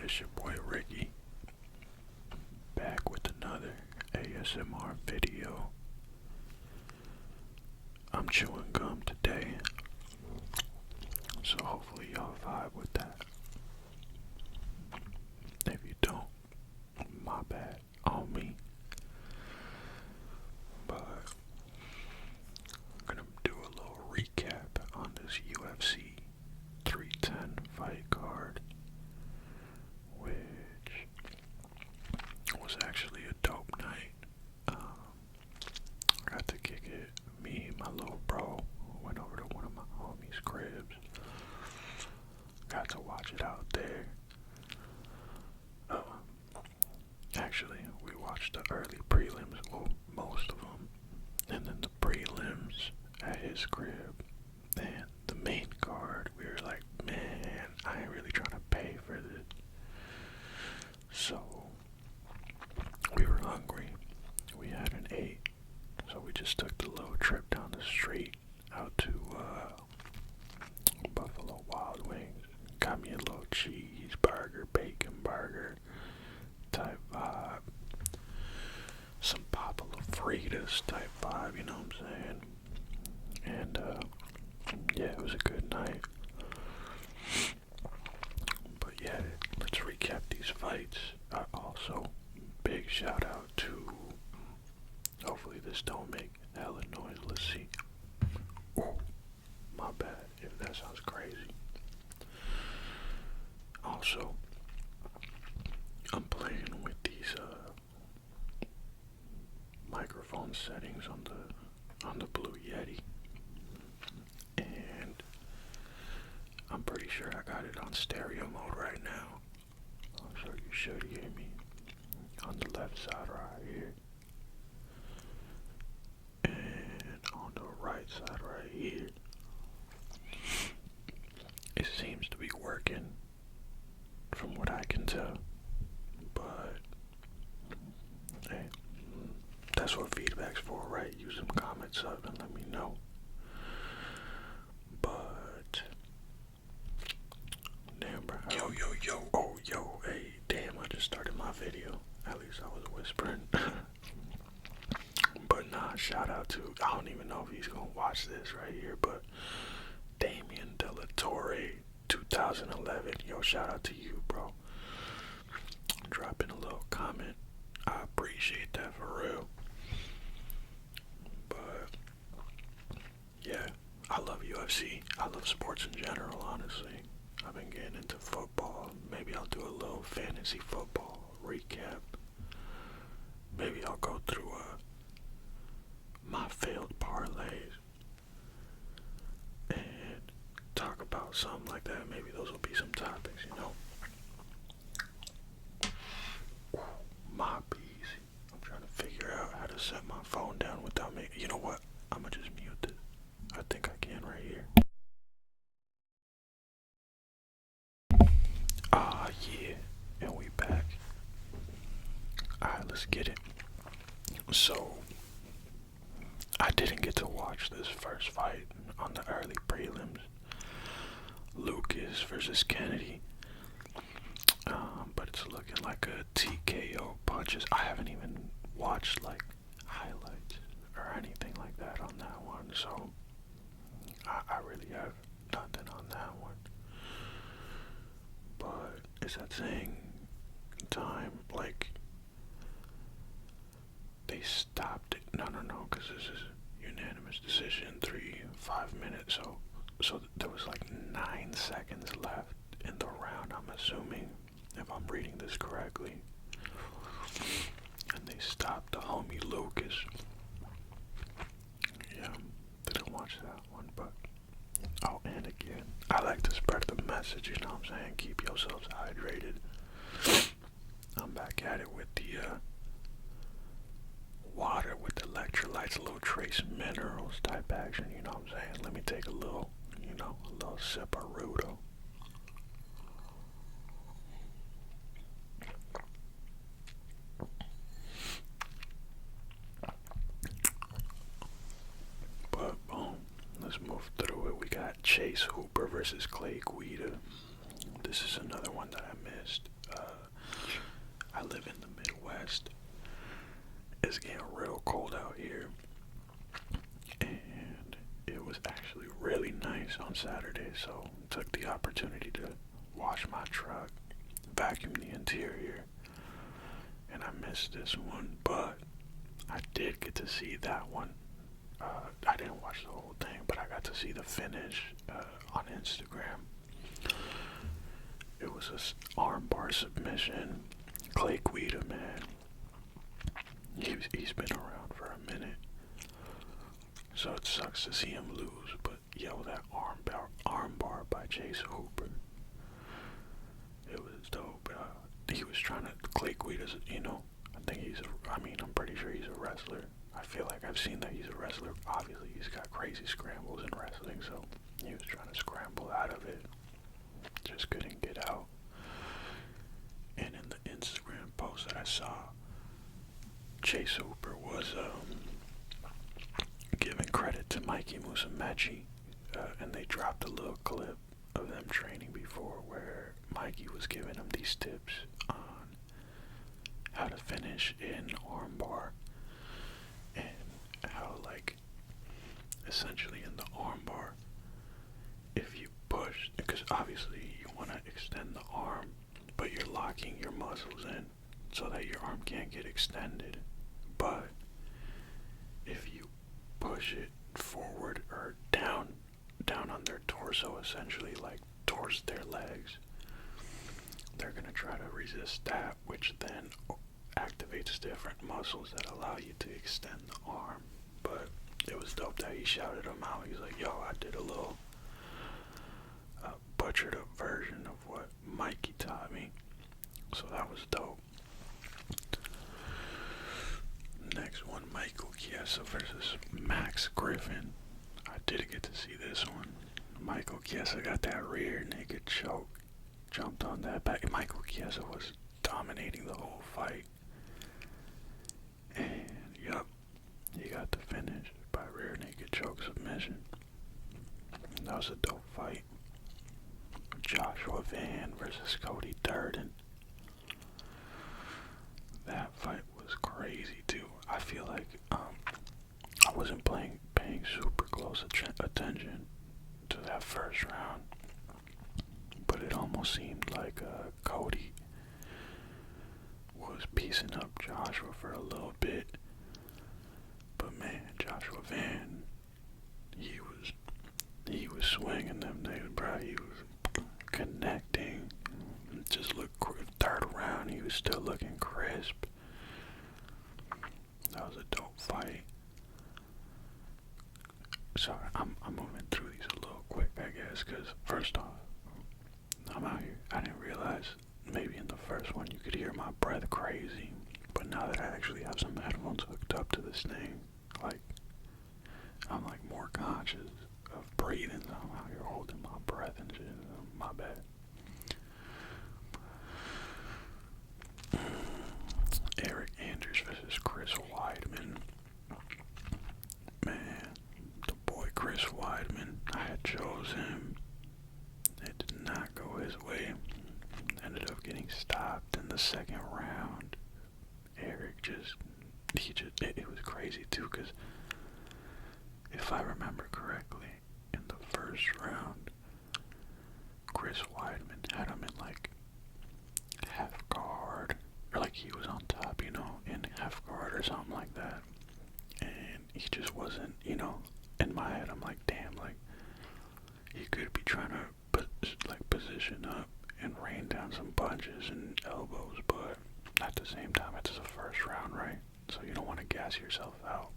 It's your boy Ricky, back with another ASMR video. I'm chewing gum today, so hopefully y'all vibe with that. If you don't, my bad on me. But I'm gonna do a little recap on this UFC 310 fight card, which was actually a dope night. Got to kick it. Me and my little bro went over to one of my homies' cribs. Got to watch it out there. Actually, we watched the early prelims, well, most of them, and then the prelims at his crib. And the main card, we were like, man, I ain't really trying to pay for this. So, we were hungry. We hadn't ate. So we just took the little trip down the street out to Buffalo Wild Wings. Got me a little cheeseburger, bacon burger type vibe. Some Papa Fritas type vibe, you know what I'm saying? And yeah, it was a good night. But yeah, let's recap these fights. Also, big shout out to, hopefully this don't make hella noise. Let's see. Ooh, my bad if that sounds crazy. Also, I'm playing with these microphone settings on the Blue Yeti, and I'm pretty sure I got it on stereo mode right now. So you should hear me on the left side right here, and on the right side right here. It seems to be working from what I can tell, but hey, that's what feedback's for, right? Use some comments up and let me know. But damn, bro. Yo. Oh, yo. Hey, damn, I just started my video. At least I was whispering. But nah, shout out to, I don't even know if he's gonna watch this right here, but Damian De La Torre 2011. Yo, shout out to you, bro. Dropping a little comment. I appreciate that for real. But yeah, I love UFC. I love sports in general, honestly. I've been getting into football. Maybe I'll do a little fantasy football recap. Maybe I'll go through my failed parlays and talk about something like that. Maybe those will be some topics, you know. My bees. I'm trying to figure out how to set my phone down without making. You know what? I'm gonna just mute this. I think I can right here. Yeah, and we back. Alright, let's get it. So, I didn't get to watch this first fight on the early prelims. Lucas versus Kennedy. But it's looking like a TKO punches. I haven't even watched like highlights or anything like that on that one, so I really have nothing on that one. But is that saying time? Like they stopped it? No, because this is unanimous decision, 5 minutes. So there was like 9 seconds left in the round, I'm assuming, if I'm reading this correctly. And they stopped the homie Lucas. Yeah, didn't watch that one, but oh, and again, I like to spread the message, you know what I'm saying? Keep yourselves hydrated. I'm back at it with the water with electrolytes, a little trace minerals type action, you know what I'm saying? Let me take a little sip of Rudo. But boom, let's move through it. We got Chase Hooper versus Clay Guida. This is another one that I missed. rest. It's getting real cold out here, and it was actually really nice on Saturday, so took the opportunity to wash my truck, vacuum the interior, and I missed this one, but I did get to see that one. I didn't watch the whole thing, but I got to see the finish on Instagram. It was a armbar submission. Clay Guida, man, he's been around for a minute, so it sucks to see him lose. But yo, that armbar by Chase Hooper, it was dope. He was trying to Clay Guida's, I'm pretty sure he's a wrestler. I feel like I've seen that he's a wrestler. Obviously, he's got crazy scrambles in wrestling, so he was trying to scramble out of it. Just couldn't get out. And in the Instagram post that I saw, Chase Hooper was giving credit to Mikey Musumeci, and they dropped a little clip of them training before where Mikey was giving him these tips on how to finish in armbar, and how, like, essentially in the armbar, if you push, because obviously you want to extend the arm, but you're locking your muscles in so that your arm can't get extended. But if you push it forward or down on their torso, essentially, like towards their legs, they're going to try to resist that, which then activates different muscles that allow you to extend the arm. But it was dope that he shouted him out. He's like, yo, I did a little butchered up version of what Mikey taught me. So that was dope. Next one, Michael Chiesa versus Max Griffin. I did get to see this one. Michael Chiesa got that rear naked choke. Jumped on that back. Michael Chiesa was dominating the whole fight. And, yup, he got the finish by rear naked choke submission. That was a dope fight. Joshua Van versus Cody Durden. That fight was crazy too. I feel like I wasn't paying super close attention to that first round, but it almost seemed like Cody was piecing up Joshua for a little bit. But man, Joshua Van, he was swinging them days, bro. He was connecting. Just looked third round, he was still looking crisp. That was a dope fight. Sorry, I'm moving through these a little quick, I guess, because first off, I'm out here. I didn't realize maybe in the first one you could hear my breath crazy, but now that I actually have some headphones hooked up to this thing, like, I'm like more conscious of breathing. So I'm out here holding my breath and shit. My bad. Eric Anders versus Chris Weidman. Man, the boy Chris Weidman, I had chose him. It did not go his way. Ended up getting stopped in the second round. Eric it was crazy too, because if I remember correctly, in the first round, Chris Weidman had him in like half guard, or like he was on top, in half guard or something like that. And he just wasn't, in my head I'm like, damn, like, he could be trying to position up and rain down some punches and elbows, but at the same time it's the first round, right? So you don't want to gas yourself out.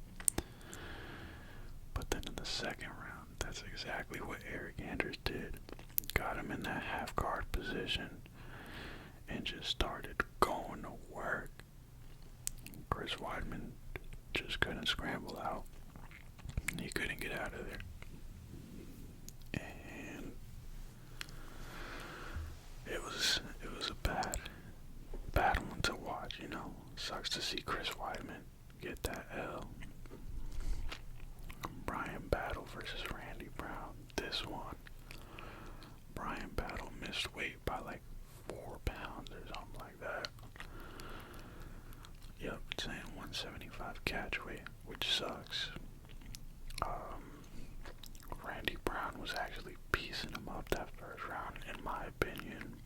But then in the second round, that's exactly what Eric Anders did. Got him in that half guard position and just started going to work. Chris Weidman just couldn't scramble out. He couldn't get out of there. And it was a bad one to watch, Sucks to see Chris Weidman get that L. Brian Battle versus Randy Brown. This one, Brian Battle missed weight by like 4 pounds or something like that. Yep, it's saying 175 catch weight, which sucks. Randy Brown was actually piecing him up that first round, in my opinion.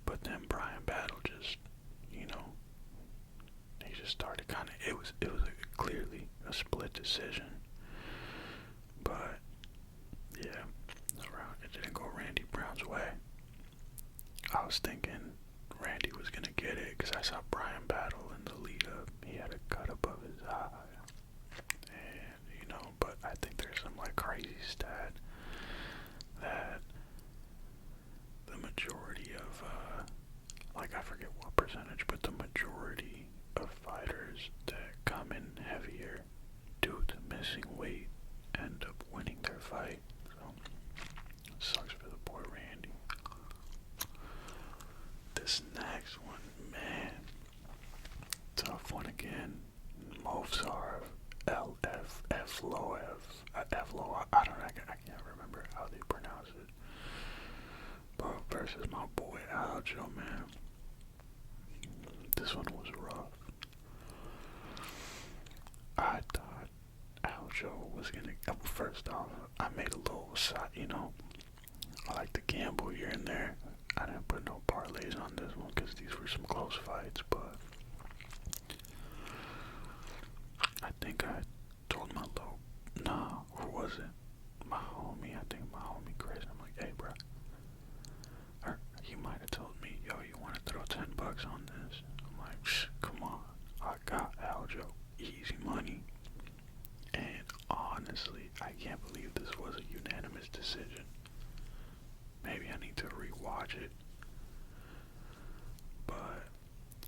But then Brian Battle just, you know, he just started kind of. It was clearly a split decision. But yeah, it didn't go Randy Brown's way. I was thinking Randy was gonna get it because I saw Brian Battle in the lead up. He had a cut above his eye, and you know. But I think there's some like crazy stat that the majority of like I forget what percentage, but the majority of fighters that come in heavier due to missing weight end up winning their fight. So sucks for the boy Randy. This next one, man, tough one again. Movsar, Efloev, I don't know, I can't remember how they pronounce it. But versus my boy Aljo, man. This one was rough. I thought Aljo was gonna. First off, I made a little side, you know. I like to gamble here and there. I didn't put no parlays on this one because these were some close fights, but I think I told my little, nah, who was it? My homie, I think my homie Chris. I'm like, hey, bro. Or he might have told me, yo, you want to throw $10 on this? I'm like, come on. I got Aljo. Easy money. And honestly, I can't believe this was a unanimous decision. Maybe I need to rewatch it. But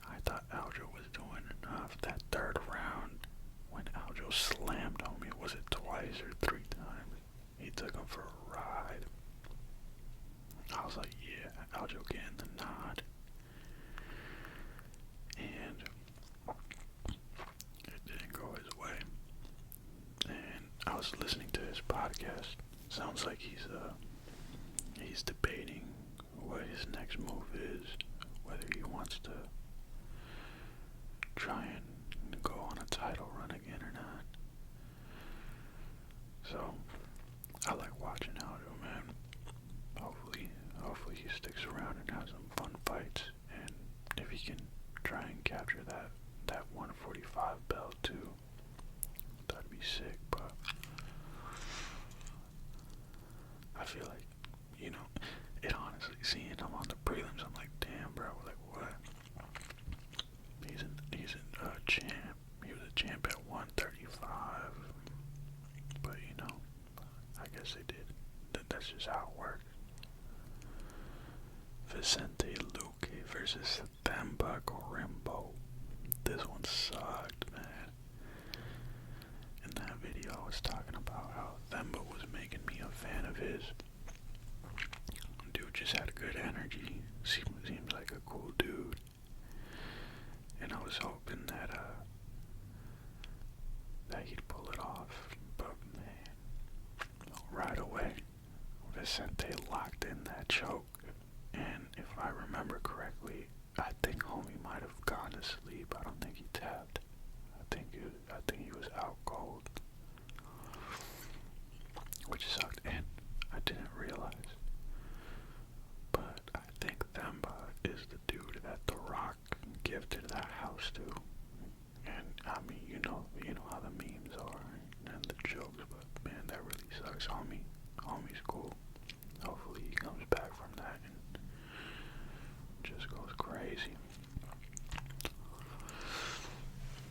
I thought Aljo was doing enough. That third round, when Aljo slammed on me, was it twice or 3 times? He took him for a ride. I was like, yeah, Aljo getting the nod. And it didn't go his way. And I was listening to his podcast. Sounds like he's debating what his next move is, whether he wants to try and go on a title run again or not. So I like watching Aljo, man. Hopefully he sticks around and has some fun fights, and if he can try and capture that 145 belt too, that'd be sick. But I feel like, you know, it honestly, seeing him on the prelims, I'm like, damn, bro, like what? He's a champ. He was a champ at 135, but you know, I guess they did. That's just how it works. Vicente Luque versus Themba Gorimbo. This one sucked, man. In that video, I was talking about how Themba was making me a fan of his. Dude just had good energy. Seems like a cool dude. And I was hoping that he'd pull it off. But man, right away, Vicente locked in that choke. And if I remember correctly, I think homie might have gone to sleep. I don't think he tapped. I think he was out cold, which sucked, and I didn't realize. But I think Themba is the dude that The Rock gifted that house to. And I mean, you know how the memes are and the jokes, but man, that really sucks. Homie's cool. Hopefully he comes back from that and just goes crazy.